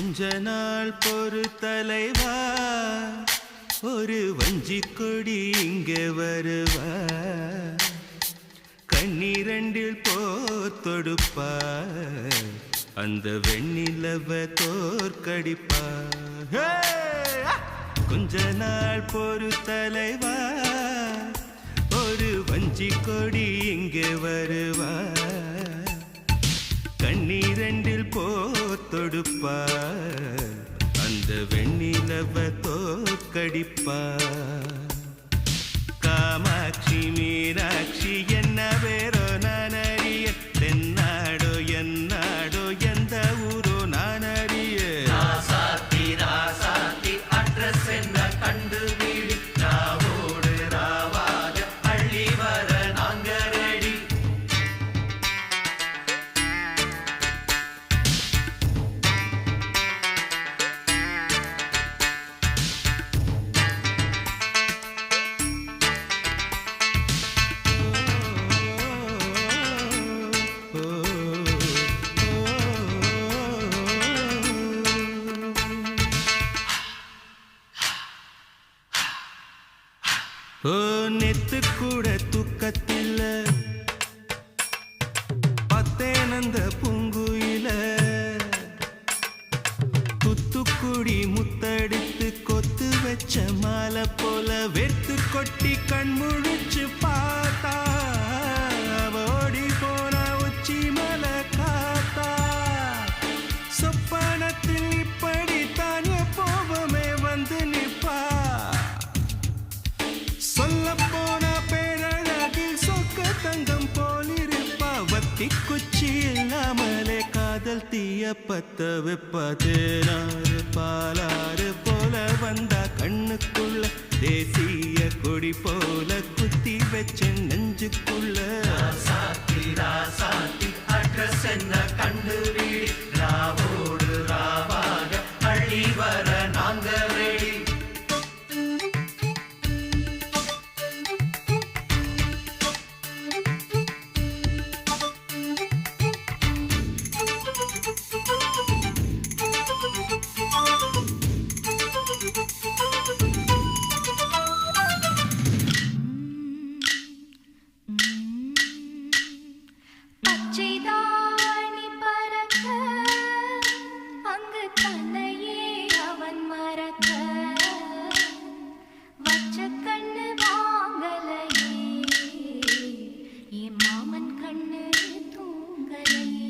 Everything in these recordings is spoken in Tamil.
கொஞ்ச நாள் பொறு தலைவா, ஒரு வஞ்சி கொடி இங்கே வருவா, கண்ணீரண்டில் போத்தொடுப்பா, அந்த வெண்ணிலவ தோற்கடிப்பா. கொஞ்ச நாள் பொறு தலைவா, ஒரு வஞ்சி கொடி இங்கே வருவா, கண்ணீரண்டில் போத்தொடுப்பா, அந்த வெண்ணிலவ தோற்கடிப்பா. காமாட்சி மீனாட்சி என்ன வேறோ நான் அறிய, தென்னாடோ என்னாடோ எந்த ஊரோ நான் அறிய. ராசாத்தி ராசாத்தி அட்ரஸ் என்ன கண்டுபிடி, ராவோடு ராவாக அள்ளி வர நாங்க ரெடி. ஓ நெத்து கூட தூக்கத்தில்ல, பத்தேனந்த பூங்குயில, துத்துக்குடி முத்தடித்து கொத்து வச்ச மாலை போல வெத்து கொட்டி கண்முழிச்சு பார்த்தா, ஓடி போன உச்சி மலை காத்தா. சொப்பனத்தில் இப்படி தானே போவமே வந்து நிப்பா, சொல்ல போன பேரழகில் சொக்க தங்கம் போலிருப்பா. வத்தி குச்சி இல்லாமலே காதல் தீய பத்த வெப்பா. தேனாறு பாலாறு போல வந்தா கண்ணுக்குள்ள, தேசிய கொடி போல குத்தி வச்ச நெஞ்சுக்குள்ள. ராசாத்தி ராசாத்தி அட்ரஸ் என்ன கண்டுபிடி, ராவோடு ராவாக அள்ளி வர நாங்க ரெடி. பச்சைதாணி பறக்க, அங்கு தன்னையே அவன் மறக்க, வச்ச கண்ணு வாங்கலையே, என் மாமன் கண்ணு தூங்கலையே.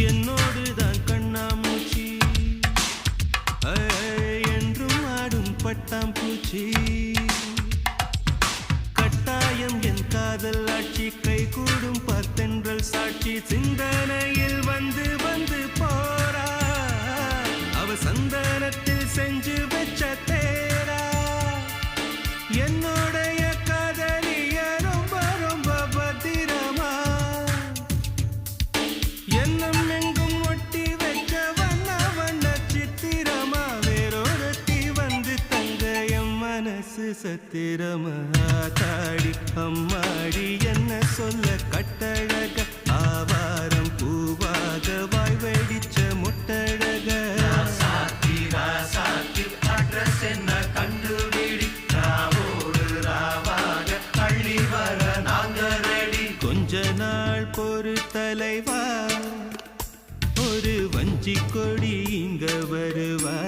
என்னோடுதான் கண்ணாமூச்சி, என்றும் ஆடும் பட்டாம்பூச்சி. கட்டாயம் என் காதல் ஆட்சி, கை கூடும் பார்த்தென்றல் சாட்சி. சிந்தனையில் வந்து வந்து போரா, அவ சந்தனத்தில் செஞ்சு வச்ச தேரா. என்னோடைய காதலிய ரொம்ப ரொம்ப பத்திரமா, எண்ணம் எங்கும் ஒட்டி வைக்க வண்ண வண்ண சித்திரமா. வேறொருத்தி வந்து தங்க என் மனசு சத்திரமா. தாடி அம்மாடி என்ன சொல்ல கட்டழக, ஆவாரம் பூவாக வாய் வெடிச்ச முட்டழக. ராசாத்தி ராசாத்தி அட்ரஸ் என்ன கண்டுபிடி, ராவோடு ராவாக அள்ளி வர நாங்க ரெடி. கொஞ்ச நாள் பொறு தலைவா, ஒரு வஞ்சி கொடி இங்க வருவா,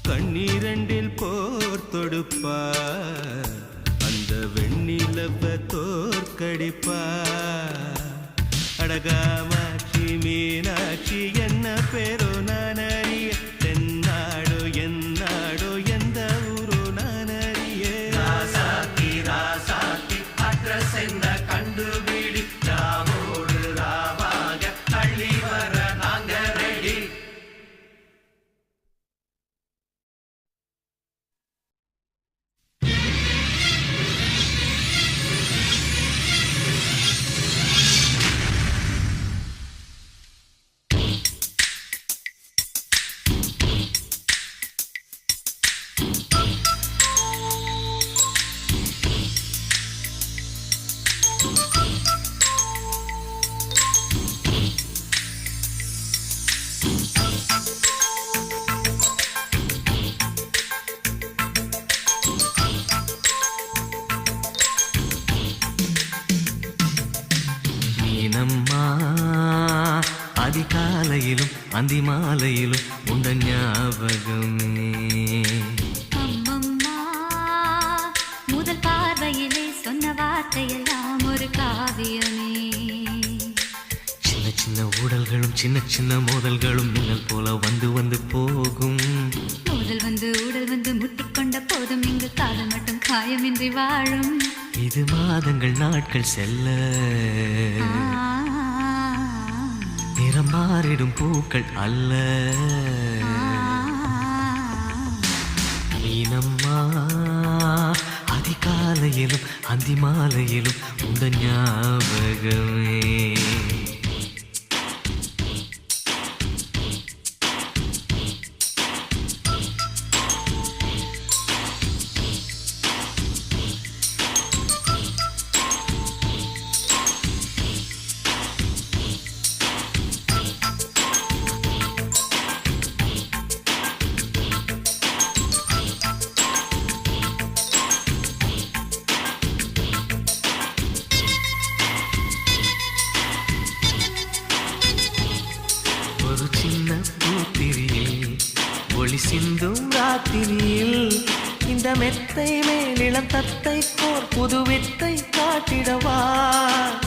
கண்ணீரண்டில் போர் தொடுப்பா, அந்த வெண்ணிலவ தோற்கடிப்பா. அடகாமாட்சி மீனாட்சி என்ன பேரோ நான் அறிய, தென்னாடோ என்னாடோ எந்த ஊரோ நான் அறிய. ராசாத்தி ராசாத்தி அட்ரஸ் என்ன கண்டுபிடி, ராவோடு ராவாக அள்ளி வர நாங்க ரெடி. அந்தி மாலையிலும் உண்ட ஞாபகமே. அம்மம்மா, முதல் பார்வையிலே சொன்ன வார்த்தையெல்லாம் ஒரு காவியமே. சின்ன சின்ன ஊடல்களும் சின்ன சின்ன மோதல்களும் மின்னல் போல வந்து வந்து போகும். முதல் வந்து உடல் வந்து முட்டிக்கொண்ட போதும் இங்கு காதல் மட்டும் காயமின்றி வாழும். இது மாதங்கள் நாட்கள் செல்ல நிறம் மாறிடும் பூக்கள் அல்ல. மீனம்மா, அதிகாலையிலும் அந்தி மாலையிலும் உந்த ஞாபகமே. ஒரு சின்ன பூத்திரியில் ஒளி சிந்தும் ராத்திரியில் இந்த மெத்தை மேலிளம் தத்தை போர் புது வித்தை காட்டிடவா.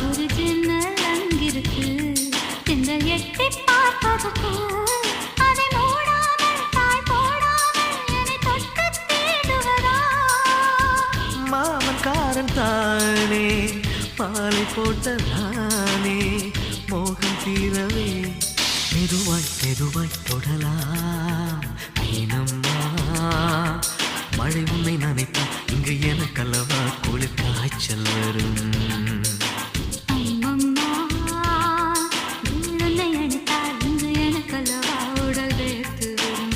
ஒரு ஜன்னல் அங்கிருக்கு, திங்கள் எட்டி பார்ப்பதற்கு. அதை மூடாமல் தாய் போடாமல் என்னை தொட்டு தேடுவதா. மாமன்காரன் தானே மாலை போட்ட நானே மோகம் தீரவே மெதுவாய் மெதுவாய் தொடலாம். மீனம்மா, மழை உன்னை நினைத்தால் இங்கு எனக்கல்லவா குளிர் காய்ச்சல் வரும். அம்மம்மா, உன்னை அணைத்தால் இங்கு எனக்கல்லவா உடல் வேர்த்து வரும்.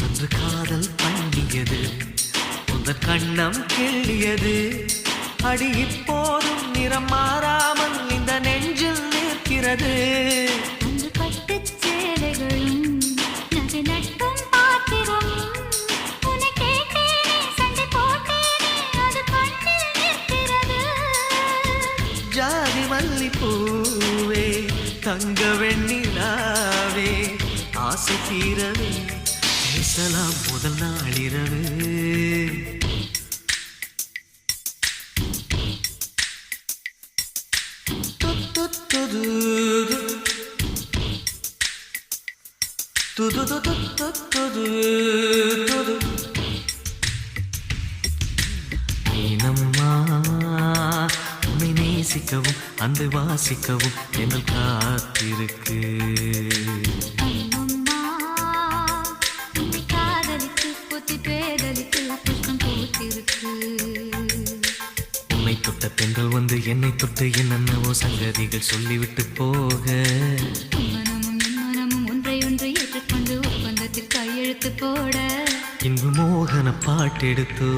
அன்று காதல் பண்ணியது உந்தன் கண்ணம் கிள்ளியது. அடி இப்போதும் நிறம் மாறாமல் இந்த நெஞ்சில் நிற்கிறது. அன்று பட்டுச் சேலைகளும் நகை நட்டும் பாத்திரம். உன்னை கேட்டேனே, சண்டை போட்டேனே, அது கண்ணில் நிற்கிறது. ஜாதி மல்லிப்பூவே தங்க வெண்ணிலாவே ஆசை தீரவே பேசலாம் முதல் நாளிரவு. மீனம்மா, உன்னை நேசிக்கவும் அந்த வாசிக்கவும் எங்கள் காத்திருக்கு. அம்மம்மா, உன்னை காதலித்து பொத்தி பேதலித்து புஷ்பம் பூத்திருக்கு. உன்னை தொட்ட பெண்கள் வந்து என்னை தொட்டு என்னென்னவோ சங்கதிகள் சொல்லிவிட்டு போக. மனமும் என் மனமும் ஒன்றை ஒன்று ஏற்றுக்கொண்டு ஒப்பந்தத்தில் கையெழுத்து போட. இன்பு மோகன பாட்டெடுத்தோ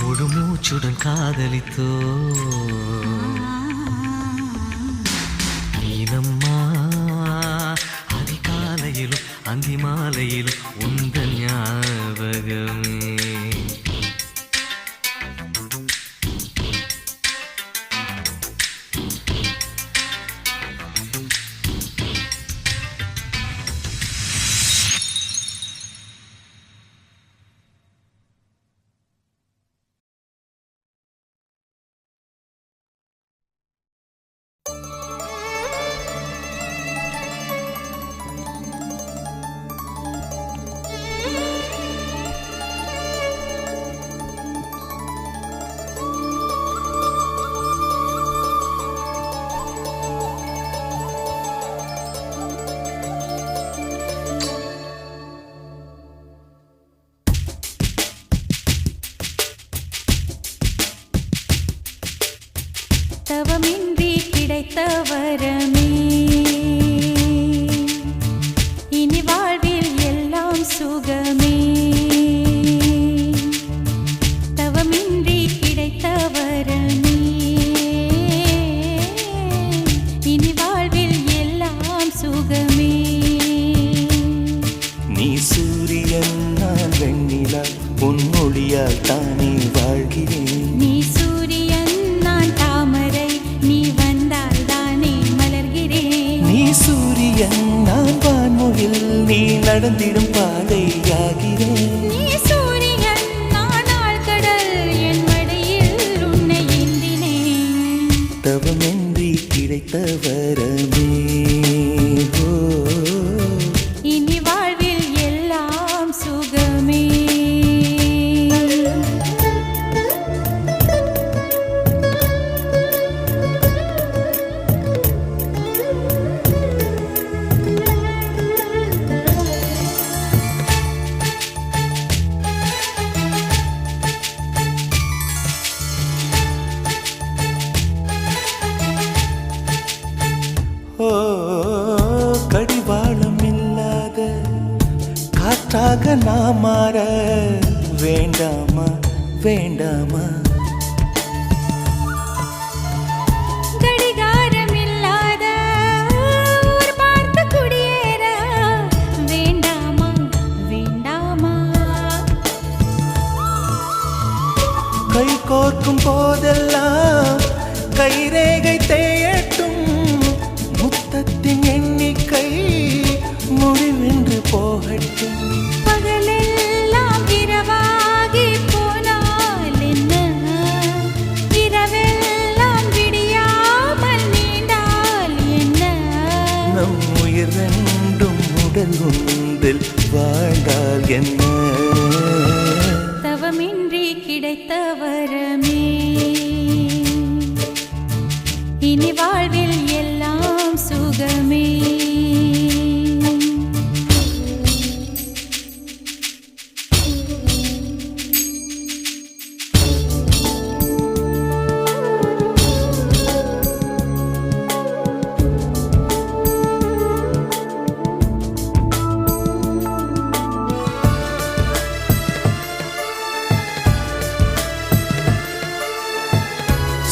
முழு மூச்சுடன் காதலித்தோ. மீனம்மா, அதிகாலையிலும் அந்தி மாலையிலும் உந்த ஞாபகமே. தவமின்றி கிடைத்த வரமே இனி வாழ்வில் எல்லாம் சுகமே தவமின்றி கிடைத்த வரமே இனி வாழ்வில் எல்லாம் சுகமே நீ சூரியன் நான் வெண்ணிலா பொன்னொழியால் தானே வாழ்கிறேன் நீ சூரியன் நான் தாமரை நீ வந்தால் தானே மலர்கிறேன் நீ சூரியன் நான் வான்முகில் நீ நடந்திடும் பாதையாகிறேன் நீ சூரியன் நான் ஆழ்கடல் என் மடியில் உன்னை ஏந்தினேன் தவமின்றி கிடைத்த வரமே ஓ இனி வாழ்வில் எல்லாம் சுகமே ஓ கடிவாளம் இல்லாத காற்றாக நான் மாற வேண்டாமா வேண்டாமா கடிகாரம் இல்லாத ஊர் பார்த்து குடியேற வேண்டாமா வேண்டாமா கை கோர்க்கும் போதெல்லாம் கைரேகை தேயட்டும் முத்தத்தின் எண்ணிக்கை முடிவென்று போகட்டும் பகலெல்லாம் இரவாகி போனால் என்ன இரவெல்லாம் விடியாமல் நீண்டால் என்ன நம் உயிர் ரெண்டும் உடல் ஒன்றில் வாழ்ந்தால் என்ன தவமின்றி கிடைத்த வரமே இனி வாழ்வில் எல்லாம் சுகமே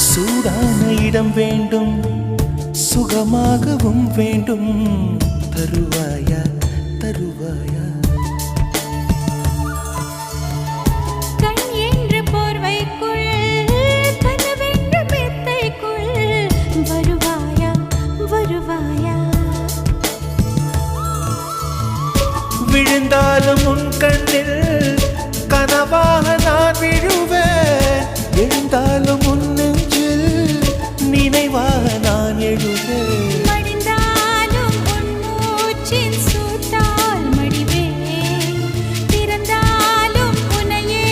சூடான இடம் வேண்டும் சுகமாகவும் வேண்டும் தருவாயா தருவாயா கண் என்று போர்வைக்குள் கனவென்று மெத்தைக்குள் வருவாயா வருவாயா விழுந்தாலும் உன் கண்ணில் கனவாக நான் விழுவேன் எழுந்தாலும் உன் நெஞ்சில் நினைவாக நான் எழுவேன் மடிந்தாலும் உன் மூச்சின் சூட்டால் மடிவேன் திறந்தாலும் உன்னையே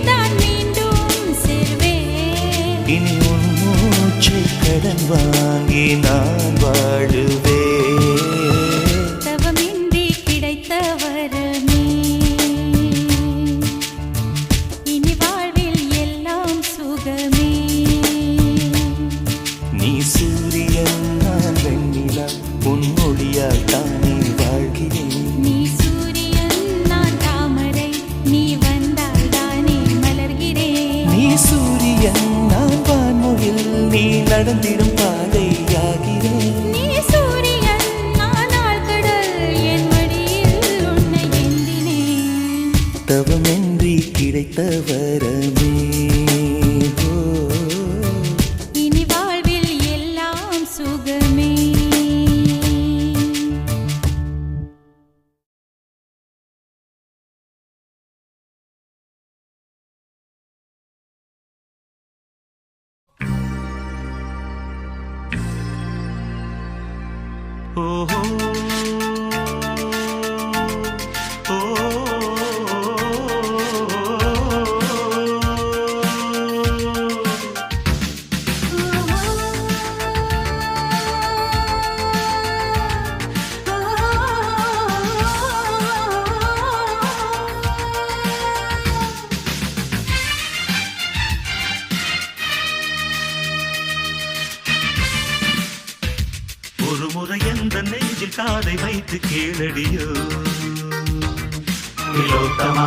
தான் மீண்டும் சேர்வேன் இனி உன் மூச்சை கடன் வாங்கி நான் வாழுவேன் தவமின்றி கிடைத்த வரமே இனி வாழ்வில் எல்லாம் சுகமே நீ சூரியன் நான் வெண்ணிலா பொன்னொழியால் தானே வாழ்கிறேன் நீ சூரியன் நான் தாமரை நீ வந்தால் தானே மலர்கிறேன் நீ சூரியன் நான் வான்முகில் நீ நடந்திடும் பாதையாகிறேன் நீ சூரியன் நான் ஆழ்கடல் என் மடியில் உன்னை ஏந்தினேன் தவமின்றி கிடைத்த வரமே ஓ இனி வாழ்வில் எல்லாம் சுகமே ஓஹோ ஓ உந்த நெஞ்சில் காதை வைத்து கேளடியோ திலோத்தமா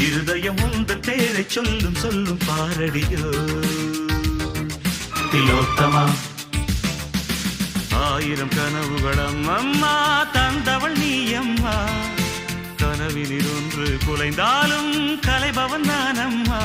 இருதயம் உந்தன் பேரை சொல்லும் சொல்லும் பாரடியோ திலோத்தமா ஆயிரம் கனவுகளம் அம்மா தந்தவள் நீ அம்மா கனவினில் ஒன்று குலைந்தாலும் கலைபவன் நான் அம்மா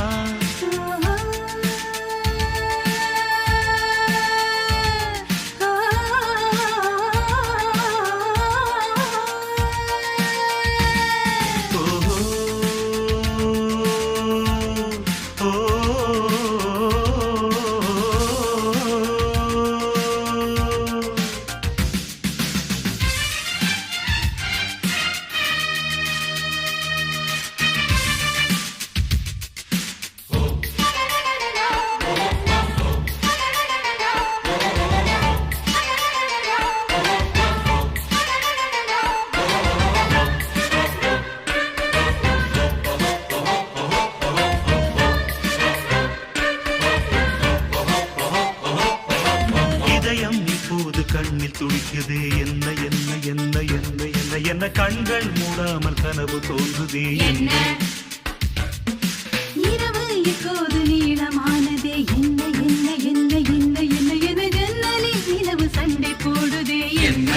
கண்ணில் துடிக்குதே என்ன என்ன என்ன என்ன என்ன என்ன கண்கள் மூடாமல் கனவு தோன்றுதே என்ன இரவு இப்போது நீளமானதே என்ன என்ன என்ன என்ன என்ன என்ன ஜன்னலில் நிலவு சண்டை போடுதே என்ன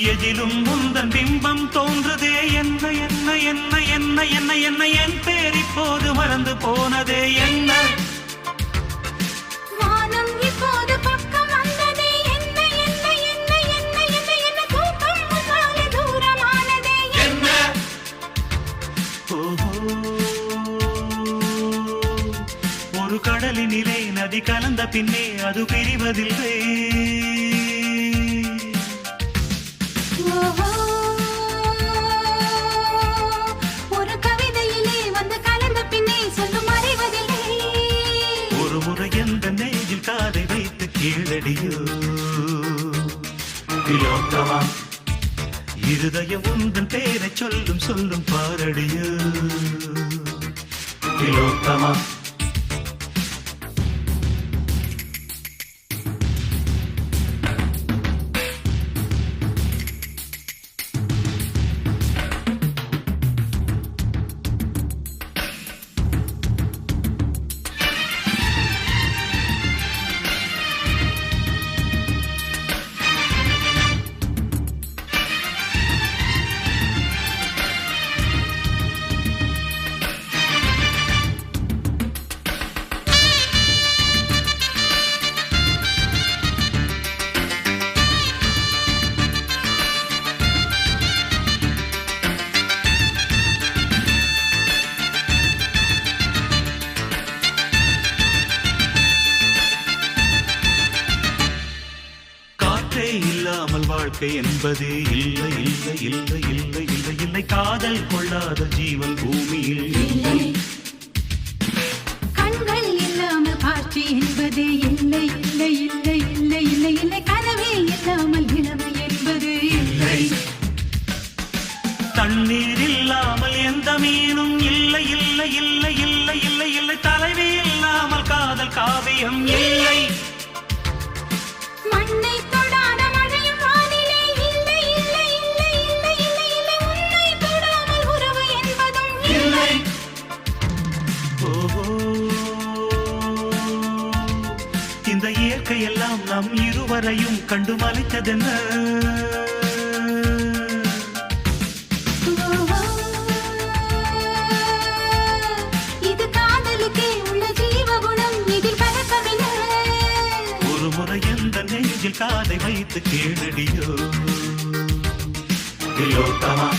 எதிலும் முந்தன் பிம்பம் தோன்றுதே என்ன என்ன என்ன என்ன என்ன என்ன என் பேர் இப்போது மறந்து போனதே என்ன வானம் இப்போது பக்கம் வந்ததே என்ன என்ன என்ன என்ன என்ன என்ன தூக்கம் முன்னாலே தூரமானதே என்ன ஒரு கடலினிலே நதி கலந்த பின்னே அது பிரிவதில்லை ஒரு கவிதையிலே வந்து கலந்த பின்னே சொல்லும் அறிவதில்லை ஒரு முறை எந்த நெஞ்சில் காதை வைத்து கீழடியோ திலோத்தமா இருதயம் உந்தன் பேரை சொல்லும் சொல்லும் பாரடியோ திலோத்தமா இல்லாமல் வாழ்க்கை என்பதே இல்லை இல்லை இல்லை இல்லை இல்லை இல்லை காதல் கொள்ளாத ஜீவன் பூமியில் இல்லை கண்கள் இல்லாமல் காட்சி என்பதே இல்லை இல்லை இல்லை இல்லை இல்லை இல்லை கனவே இல்லாமல் நிலவு என்பது இல்லை தண்ணீர் இல்லாமல் எந்த மீனும் இல்லை இல்லை இல்லை இல்லை இல்லை இல்லை தலைவி இல்லாமல் காதல் காவியம் இல்லை மண்ணை தொடாத மழையும் வானிலே இல்லை இல்லை இல்லை இல்லை இல்லை இல்லை உன்னை தொடாமல் உறவு என்பதும் இல்லை இந்த இயற்கையெல்லாம் நம் இருவரையும் கண்டு மலைத்ததென்ன இது காதலுக்கே உள்ள ஜீவகுணம் இதில் கலக்கமில்லை ஒரு முறை எந்த நெஞ்சில் காதை வைத்து கேளடியோ திலோத்தமா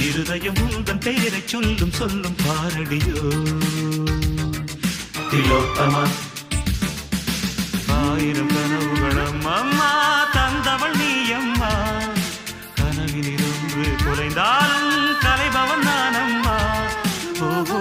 இருதயம் உந்தன் பெயரை சொல்லும் சொல்லும் பாரடியோ திலோத்தமா ஆயிரம் கனவுகளும் அம்மா தந்தவள் நீ அம்மா கனவினில் ஒன்று குறைந்தாலும் கலைபவன் நான் அம்மா ஓஹோ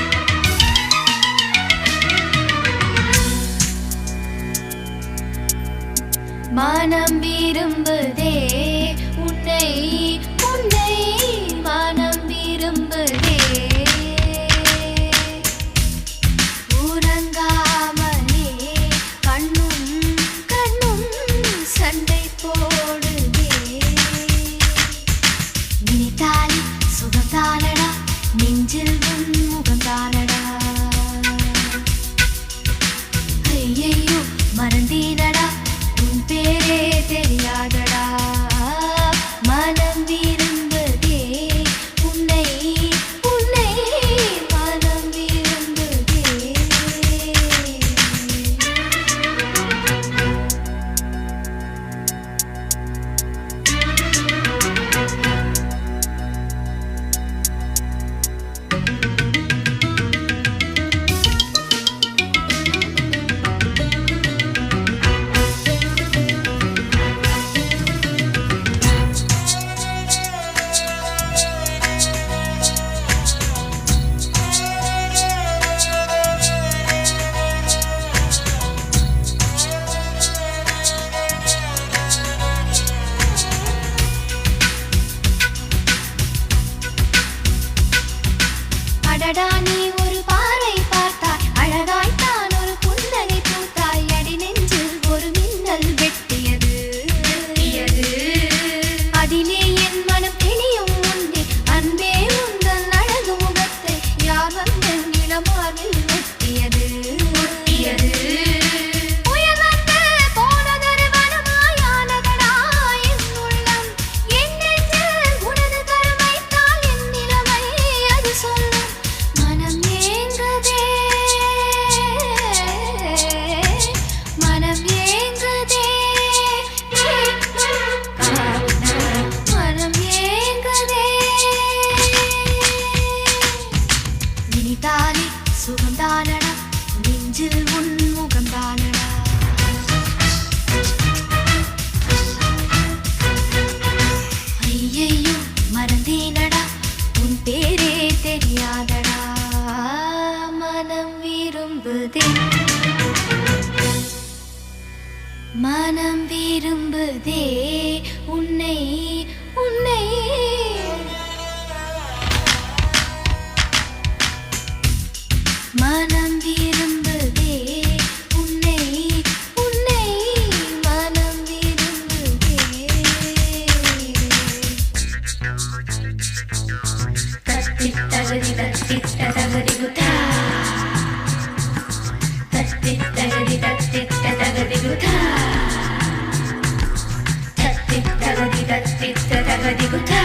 மனம் விரும்புதே உன்னை உன்னை மனம் விரும்புதே உறங்காமலே கண்ணும் கண்ணும் சண்டை போடுதே நினைத்தாலே சுகம்தானடா நெஞ்சில் உன் முகம்தானடா ஐயையோ மறந்தீனடா உன் பேரே தெரியாதடா மனம் விரும்புதே உன்னை உன்னை மனம் விரும்புதே அடடா நீ ஒரு பார்வை பார்த்தாய் அழகாய்த்தான் ஒரு புன்னகை பூத்தாய் அடி நெஞ்சில் ஒரு மின்னல் வெட்டியது அதிலே என் மனம் தெளியும் உண்டே அன்பே உந்தன் அழகு முகத்தை யார் வந்து நிலமாவில் ஒட்டியது புயல் வந்து போனதொரு வனமாயானதடா என் உள்ளம் என் நெஞ்சில் உனது கரம் வைத்தால் என் நிலைமை அது சொல்லும் மனம் ஏங்குதே மனம் ஏங்குதே மனம் ஏங்குதே நினைத்தாலே சுகம்தானடா நெஞ்சில் உன் முகம்தானடா ஐயையோ மறந்தேனடா உன் பேரே தெரியாதடா மனம் விரும்புதே மனம் விரும்புதே உன்னை உன்னை மனம் விரும்புதே உன்னை உன்னை மனம் விரும்புதே தத்தித்தகதி தத்தித்தகதி குதா தத்தித்தகதி தத்தித்தகதி குதா தத்தித்தகதி தத்தித்தகதி குதா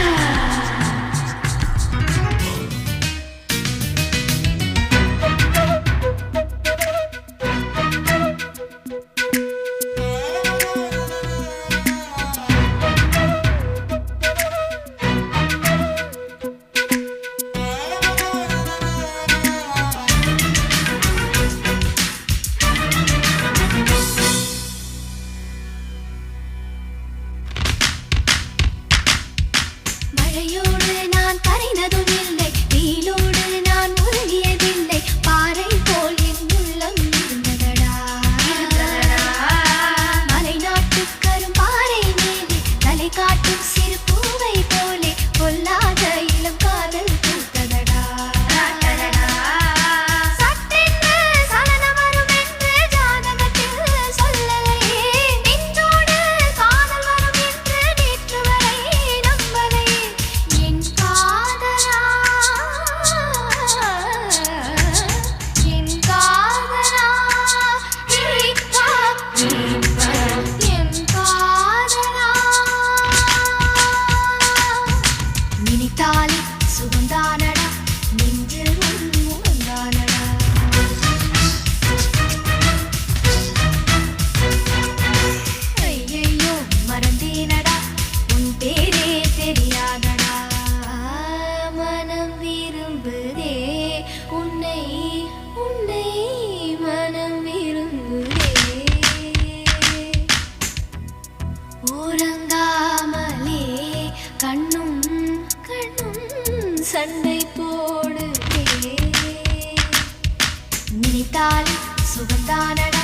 மழையோடு நான் கரைந்ததும் இல்லை வெயிலோடு நான் உருகியதில்லை பாறை போல் என் உள்ளம் இருந்ததடா மலை நாட்டு கரும்பாறை மேலே தலை காட்டும் சிறு பூவை போலே கொல்லாத இளம் காதல் பூத்ததடா சட்டென்று சலனம் வரும் என்று ஜாதகத்தில் சொல்லலையே நெஞ்சோடு காதல் வரும் என்று நேற்று வரை நம்பலையே என் காதலா என் காதலா என் காதலா நினைத்தாலே சுகம்தானடா நெஞ்சில் உன் முகம்தானடா ஐயையோ மறந்தேனடா உன் பேரே தெரியாதடா மனம் விரும்புதே உன்னை உன்னை மனம் விரும்புதே உறங்காமலே கண்ணும் கண்ணும் சண்டை போடுதே நினைத்தாலே சுகம்தானடா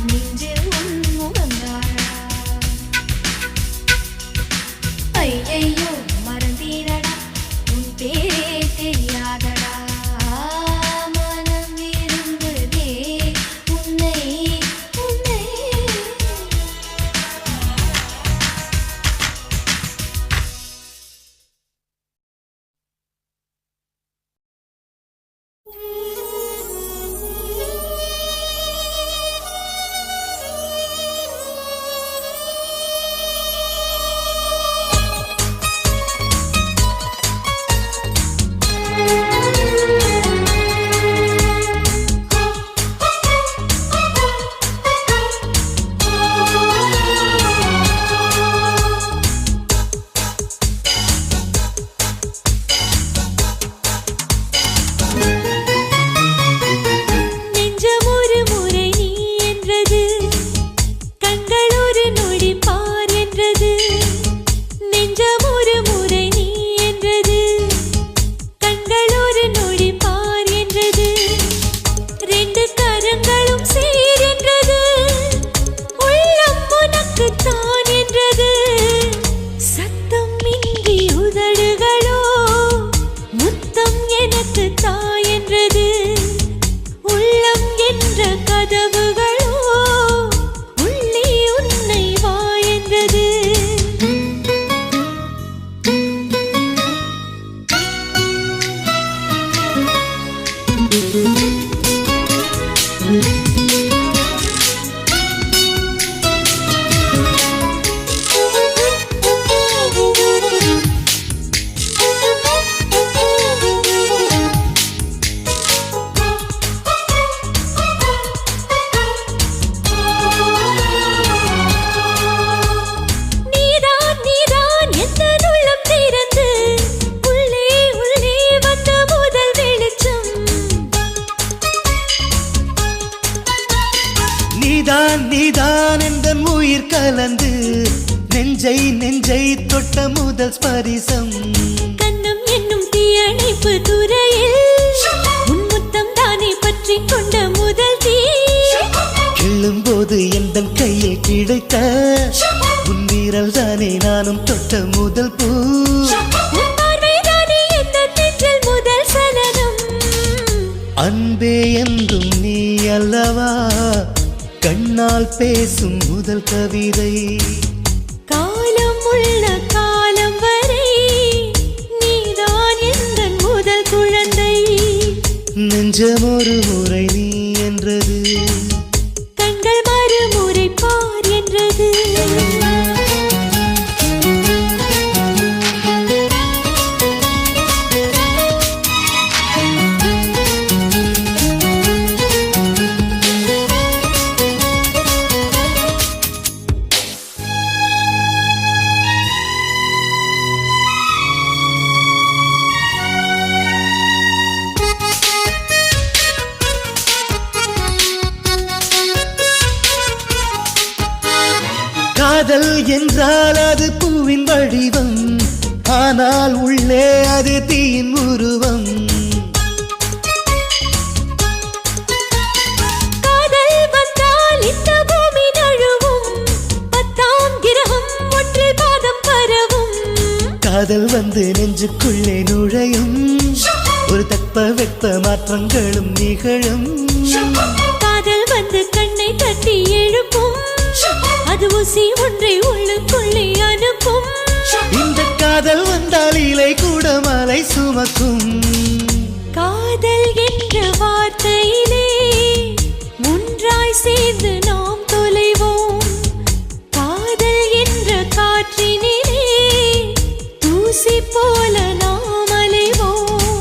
நெஞ்சில் உன் முகம்தானடா நீதான் எந்தன் உயிர் கலந்து நெஞ்சை தொட்ட முதல் ஸ்பரிசம் கண்ணம் என்னும் தீயணைப்பு துறையில் முன்முத்தம் தானே பற்றி கொண்ட முதல் தீ கிள்ளும் போது எந்தன் கையில் கிடைத்த உன் வீரல் தானே நானும் தொட்ட முதல் பூ முதல் சலனம் அன்பே என்றும் நீ அல்லவா கண்ணால் பேசும் முதல் கவிதை காலம் உள்ள காலம் வரை நீதான் எந்தன் முதல் குழந்தை நெஞ்சம் ஒரு முறை நீ என்றது கண்கள் மறுமுறை பார் என்றது காதல் என்றால் அது பூவின் வடிவம் ஆனால் உள்ளே அது தீயின் உருவம் காதல் வந்தால் இந்த பூமி நழுவும் 10ஆம் கிரகம் ஒன்றில் பாதம் பரவும் காதல் வந்து நெஞ்சுக்குள்ளே நுழையும் ஒரு தட்பவெப்ப மாற்றங்களும் நிகழும் காதல் வந்து கண்ணை தட்டி எழுப்பும் அது ஊசி ஒன்றை உள்ளுக்குள்ளே அனுப்பும் இந்த காதல் வந்தால் இலை கூட மலை சுமக்கும் காதல் என்ற வார்த்தையிலே ஒன்றாய் சேர்ந்து நாம் தொலைவோம் காதல் என்ற காற்றினிலே தூசி போல நாம் அலைவோம்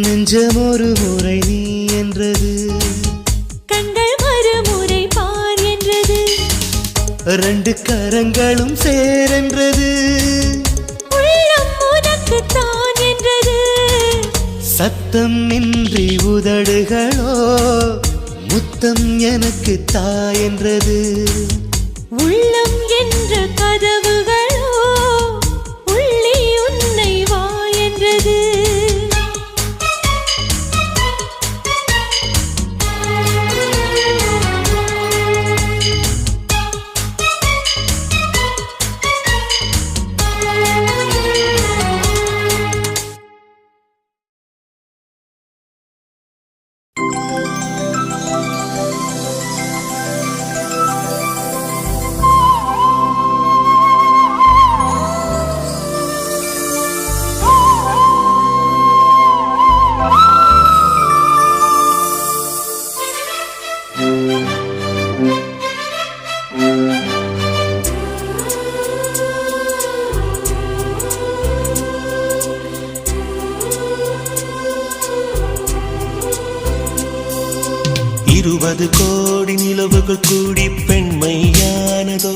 நெஞ்சம் ஒரு முறை நீ என்றது கண்கள் மறுமுறை பார் என்றது ரெண்டு கரங்களும் சேரென்றது உள்ளம் உனக்கு தான் என்றது சத்தம் இன்றி உதடுகளோ முத்தம் எனக்கு தா என்றது உள்ளம் என்ற கதவுகளோ உள்ளே உன்னை வா என்றது இருபது கோடி நிலவுகள் கூடி பெண்மையானதோ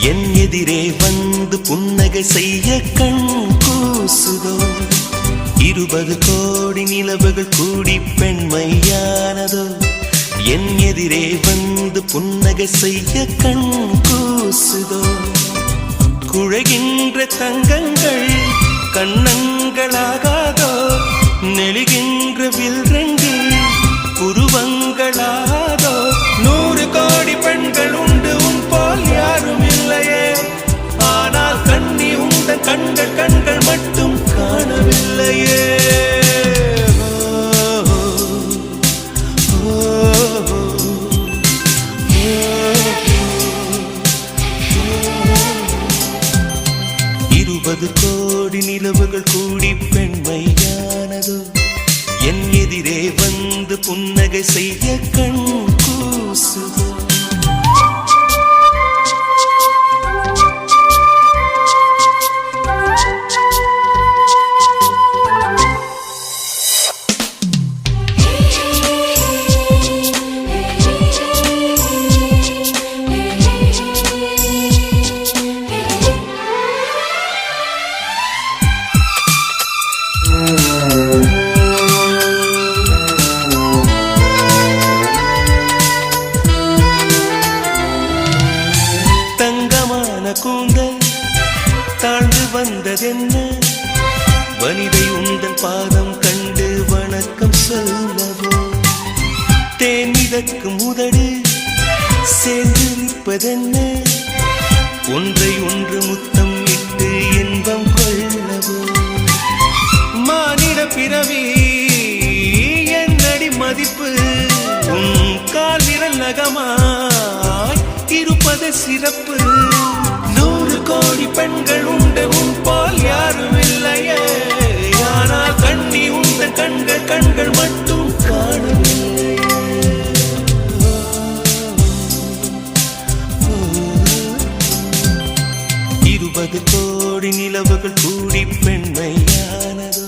என் எதிரே வந்து புன்னகை செய்ய கண் கூசுதோ 20 கோடி நிலவுகள் கூடி பெண்மையானதோ என் எதிரே வந்து புன்னகை செய்ய கண் கூசுதோ குழைகின்ற தங்கங்கள் கண்ணங்களாகாதோ நெழுகின்ற வில்ரெண்டு புருவங்களாதோ 100 கோடி பெண்கள் உண்டு உன் போல் யாரும் இல்லையே ஆனால் கண்ணி உந்த கண்கள் மட்டும் காணவில்லையே இருபது கோடி நிலவுகள் கூடி பெண்மையானதோ என் எதிரே வந்து புன்னகை செய்ய கண் கூசுதோ கூந்தல் தாழ்ந்து வந்ததென்ன வனிதை உந்தன் பாதம் கண்டு வணக்கம் சொல்லவோ தேன் மிதக்கும் உதடு சேர்ந்து நிற்பதென்ன ஒன்றை ஒன்று முத்தம் இட்டு இன்பம் கொள்ளவோ மானிட பிறவி என்னடி மதிப்பு உன் கால் விரல் நகமாய் இருப்பது சிறப்பு 100 கோடி பெண்கள் உண்டு உன் போல் யாரும் இல்லையே ஆனால் கண்ணி உந்த கண்கள் மட்டும் காணவில்லை 20 கோடி நிலவுகள் கூடி பெண்மையானதோ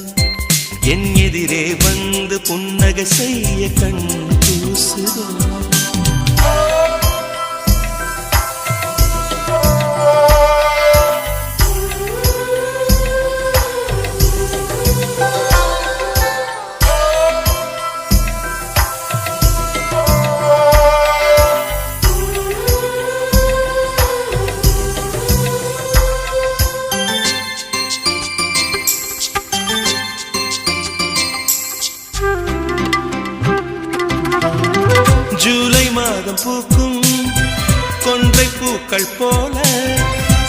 என் எதிரே வந்து புன்னகை செய்ய கண் கூசுதோ ஜூலை மாதம் பூக்கும் கொன்றை பூக்கள் போல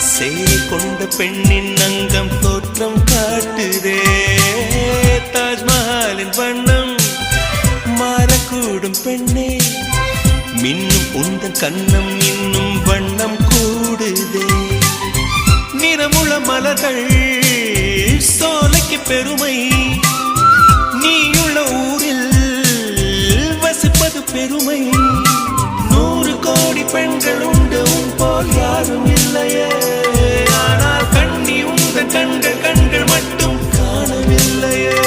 சேலை கொண்ட பெண்ணின் அங்கம் தோற்றம் காட்டுதே தாஜ்மஹாலின் வண்ணம் மாறக்கூடும் பெண்ணே மின்னும் உந்தன் கண்ணம் இன்னும் வண்ணம் கூடுதே நிறமுள்ள மலர்கள் சோலைக்கு பெருமை நீயுள்ள ஊரில் வசிப்பது பெருமை 100 கோடி பெண்கள் உண்டு உன் போல் யாரும் இல்லையே ஆனால் கண்ணி உந்த கண்கள் மட்டும் காணவில்லையே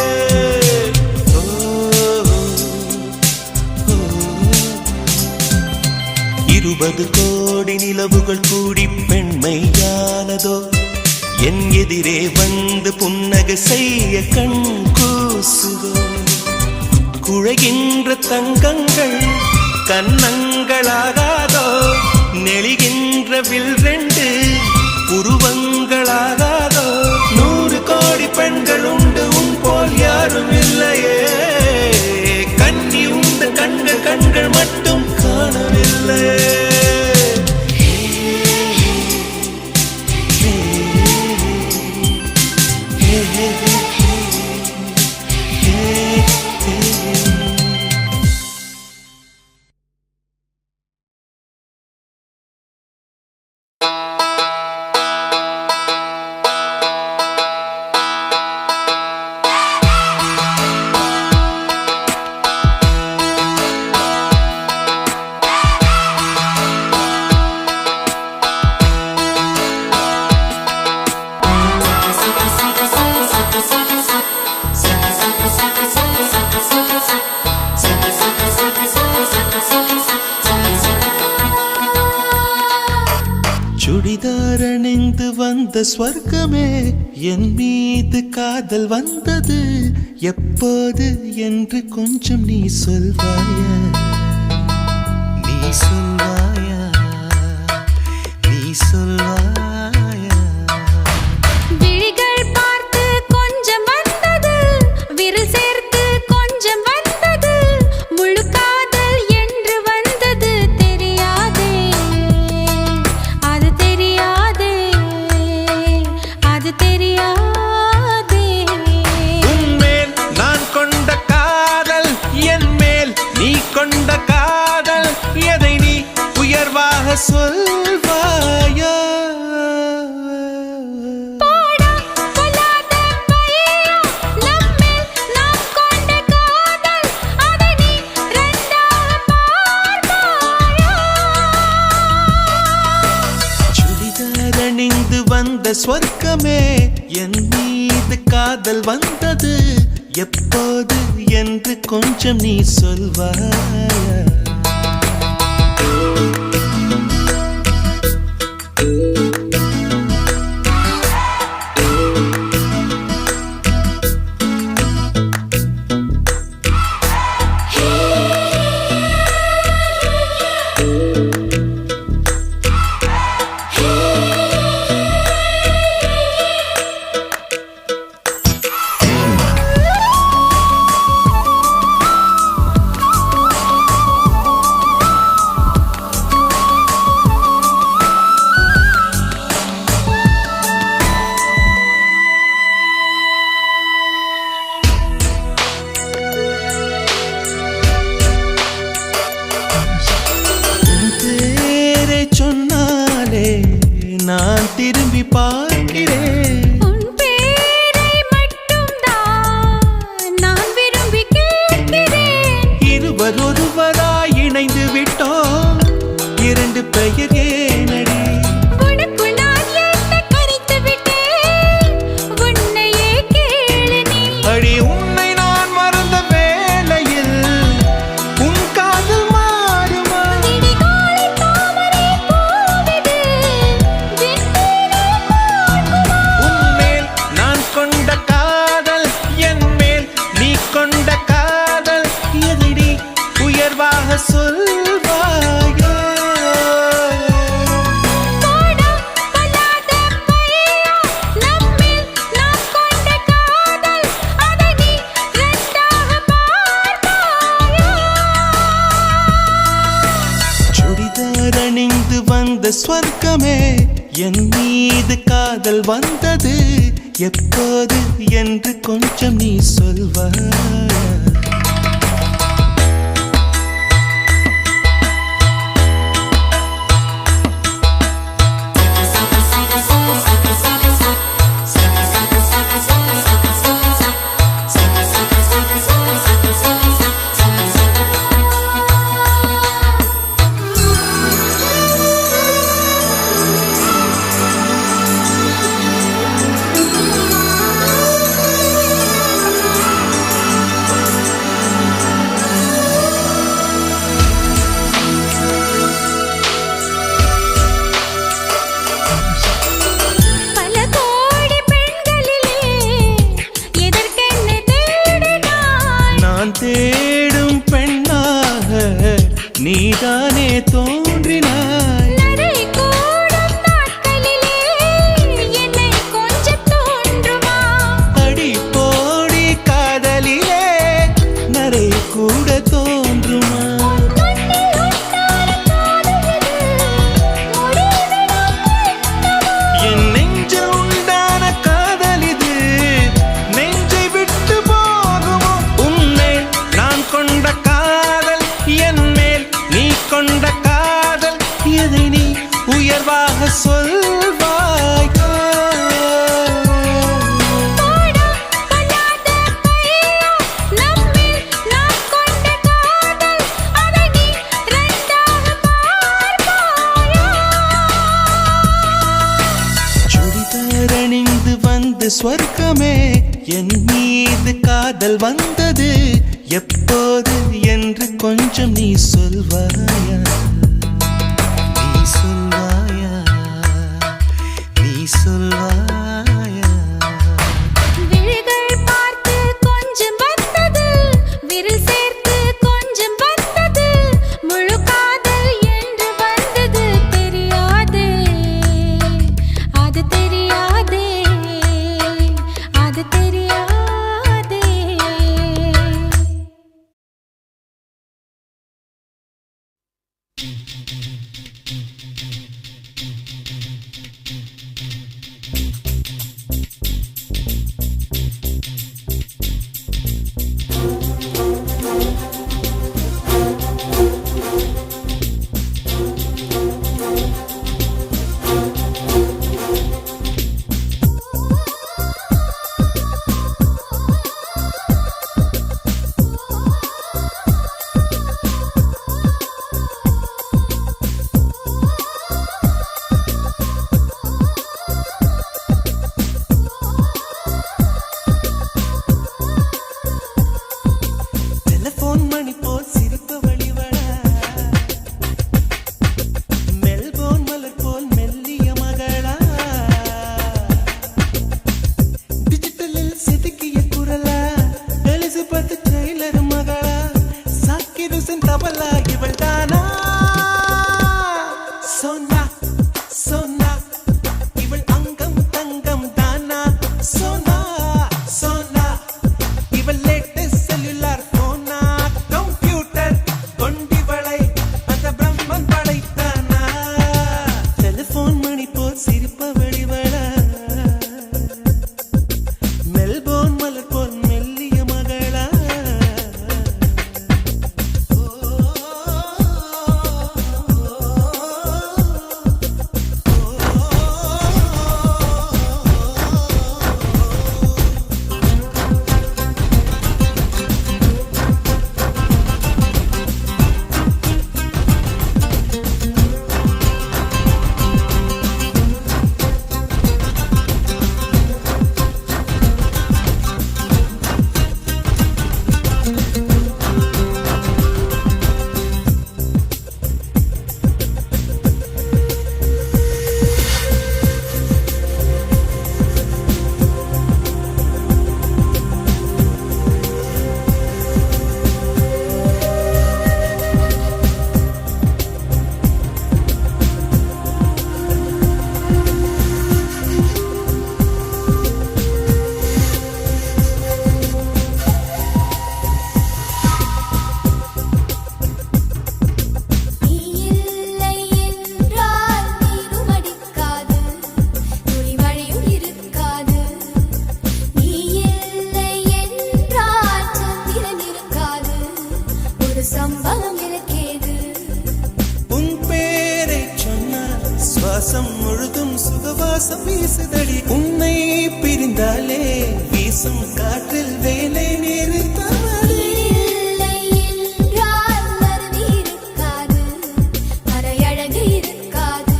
20 கோடி நிலவுகள் கூடி பெண்மையானதோ என் எதிரே வந்து புன்னகை செய்ய கண் கூசுதோ குழைகின்ற தங்கங்கள் கன்னங்களாகாதோ நெளிகின்ற வில் 2 உருவங்களாகாதோ 100 கோடி பெண்கள் உண்டு உன் போல் யாரும் இல்லையே கண்ணி உந்த கண்கள் மட்டும் காணவில்லையே சுடிதாரணிந்து வந்த ஸ்வர்க்கமே என் மீது காதல் வந்தது எப்போது என்று கொஞ்சம் நீ சொல்வாயா நீ சொல்வாயா நீ சொல்வாயா விழிகள் பார்த்து கொஞ்சம் வந்தது விரல் சேர்த்து கொஞ்சம் வந்தது முழு காதல் என்று வந்தது தெரியாதே அது தெரியாதே அது தெரியாதே உன்மேல் நான் கொண்ட காதல் என் மேல் நீ கொண்ட காதல் எதை நீ உயர்வாக சொல்வாயா போடா சொல்லாத பையா நம்மேல் நாம் கொண்ட காதல் அதை நீ சொர்க்கமே என் மீது காதல் வந்தது எப்போது என்று கொஞ்சம் நீ சொல்வாயா? நான் திரும்பி பார்க்கிறேன். உன் பேரை மட்டும்தான் நான் விரும்பி கேட்கிறேன். இருவர் ஒருவராய் இணைந்து விட்டோம், இரண்டு பெயர் ஏனடி? உனக்குள் நான் என்னை கரைத்து விட்டேன், உன்னையே கேளு நீ. அடி உன்னை நான் மறந்த வேளையில் உன் காதல் மாறுமா? விடிகாலை தாமரை பூவிடு, விண்மீனை பார்க்குமா? உன்மேல் நான் கொண்ட காதல், என் மேல் நீ கொண்ட காதல், எதிரி உயர்வாக சொல்வாயா? போடா பல்லாத பையா, நம்மில் நாம் கொண்ட காதல், அதை நீ இரண்டாக பார்ப்பாயா? சுடிதார் அணிந்து வந்த ஸ்வர்க்கமே என் மீது காதல் வந்தது எப்போது என்று கொஞ்சம் நீ சொல்வாயா? பல கோடி பெண்களிலே எதற்கென்ன தேடினாய்? நான் தேடும் பெண்ணாக நீதானே தோன்றினாய். நரை கூடும் நாட்களிலே என்னை கொஞ்சம் தோன்றுமா? அடி போடி காதலிலே நரை கூட தோன்றுமா? கண்ணில் உண்டான காதல் இது, முடிவிடம் வேண்டுமா? என் நெஞ்சில் உண்டான காதல் இது நெஞ்சை விட்டு போகுமோ? உன்மேல் நான் கொண்ட காதல், என் மேல் நீ கொண்ட காதல், எதை நீ உயர்வாக சொல்வாயா? போடா பல்லாத பையா, நம்மில் நாம் கொண்ட காதல், அதை நீ இரண்டாக பார்ப்பாயா? சுடிதார் அணிந்து வந்த ஸ்வர்க்கமே என் மீது காதல் வந்தது எப்போது என்று கொஞ்சம் நீ சொல்வாயா? நீ சொல்வாயா? நீ சொல்வாயா? விழிகள் பார்த்து கொஞ்சம் வந்தது, விரல் சேர்த்து கொஞ்சம் வந்தது, முழு காதல் என்று வந்தது தெரியாதே, அது தெரியாதே, அது தெரியாதே. கொலுசின் தபலா இவள் தானா சோனா சோனா இவள் அங்கம் தங்கம் தானா சோனா சோனா இவள் லேட்டஸ்ட் செல்லுலார் போனா கம்ப்யூட்டர் கொண்டிவளை அந்த பிரம்மன் படைத்தானா டெலிபோன் மணி போல் சிரிப்பவள் இவளா மெல்போர்ன் மலர் போல் மெல்லிய மகளா நீ இல்லை என்றால் நீரும் அடிக்காது துளி மழையும் இருக்காது நீ இல்லை என்றால் சந்திரன் இருக்காது ஒரு சம்பவம் எனக்கேது உன் பேரை சொன்னால் சுவாசம் முழுதும் சுகவாசம் வீசுதடி உன்னை பிரிந்தாலே வீசும் காற்றில் வேலை நிறுத்தவடி இல்லை என்றால் மருவி இருக்காது மறையழகு இருக்காது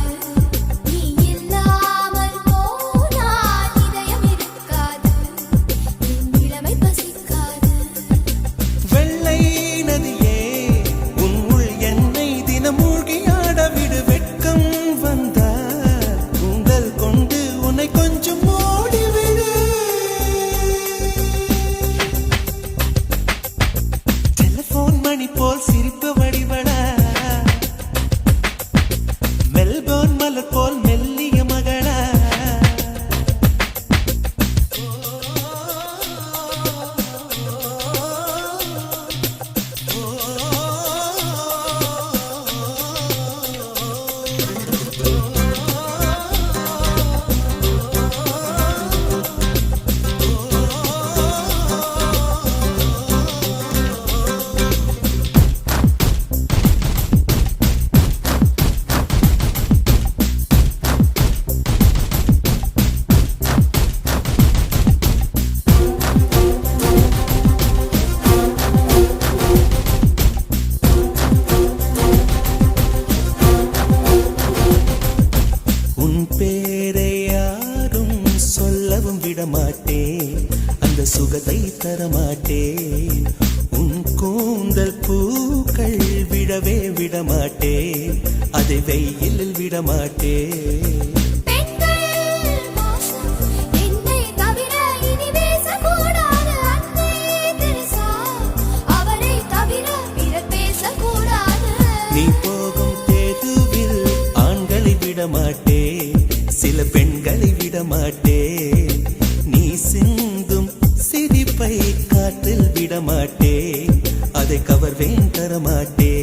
நீ இல்லாமல் போனால் இதயம் இருக்காது என் இளமை பசிக்காது வெள்ளை நதியே உன் உள் என்னை தினம் மூழ்கியாட விடு வெட்கம் வந்தால் உங்கள் கொண்டு உன்னை கொஞ்சம் ஓடிவிடு டெலிபோன் மணி போல் சிரிப்பு வடிவளா மெல்போர்ன் மலர் போல் மெல்லிய மகளா உன் பேரை யாரும் சொல்லவும் விடமாட்டேன் அந்த சுகத்தை தரமாட்டேன் உன் கூந்தல் பூக்கள் விடவே விடமாட்டேன் அதை வெயிலில் விடமாட்டேன் பெண்கள் மோசம் என்னை தவிர இனி பேசக்கூடாது அன்னை தெரசா அவரை தவிர பிறர் பேசக்கூடாது நீ போகும் தெருவில் ஆண்களை விடமாட்டேன் சில பெண்களை விடமாட்டேன் நீ சிந்தும் சிரிப்பை காற்றில் விடமாட்டேன் அதை கவர்வேன் தரமாட்டேன்